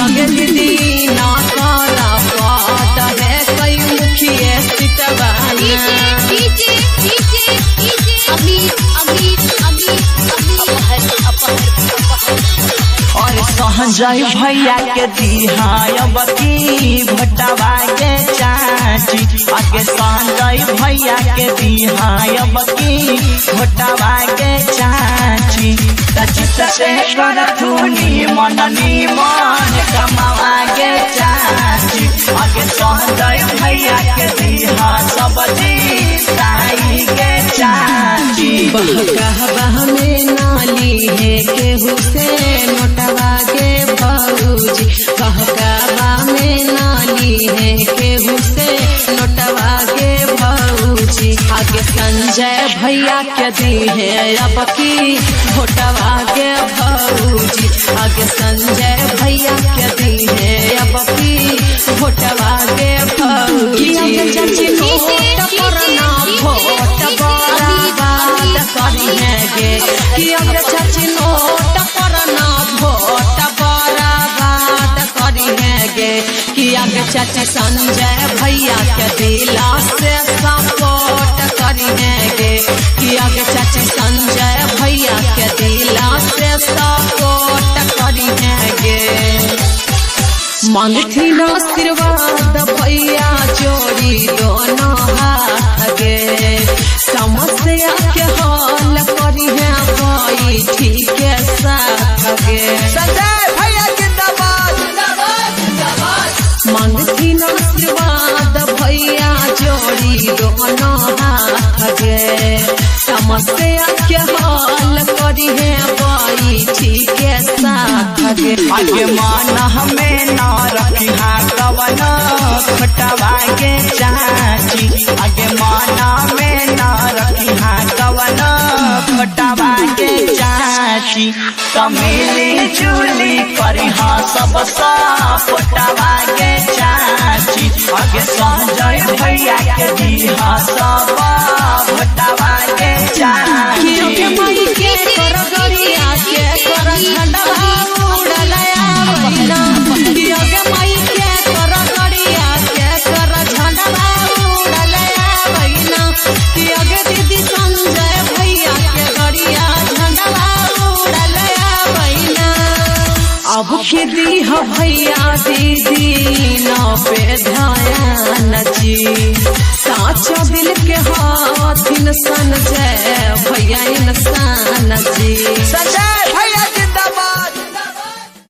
आगे दीदी ना काला पात है कई मुखिए सितवाना और संजय भैया के दिहायब की भोटवा के चाची आगे संजय भैया के दिहायब की भोटवा के चाची से करथुनी मननी मन कमावा के चाची आगे संजय भैया के दिहा सब ताई के चाची बहकावा में नाली है केहू से नोटवा के भौजी बहकावा में नाली है केहू से नोटवा के भौजी आगे संजय भैया के दी है अब की भोटवा के भौजी आगे संजय भैया के दी है अब की भोटवा के भौजी चाची नोट करना भोट बराबर करी है गे कि आगे चाची नोट करना भोट बराबर करी है गे कि आगे चाची संजय भैया के दिला से सपोर्ट करी है गे कि आगे चाची संजय भैया के दिला से सपोर्ट करी है गे मांगती ना आशीर्वाद भैया जोड़ी दोनों हाथ गे समस्या के हल करी है भाई ठीक है साथ गे संजय भैया जिंदाबाद मांगती ना आशीर्वाद भैया जोड़ी दोनों हाथ गे समस्या के हल करी है भाई ठीक है साथ गे आगे मान हमें ना रखी कवन खटवा के चाची आगे माना में ना रखी कवन खटवा के चाची कमिली चूली करी सब फोटवा के चाची आगे संजय भैया के दी सब फोटवा के चाची अब के दी भैया दीदी ना पे ध्यान जी साचा दिल के हाथ इंसान जय भैया इंसान जी संजय भैया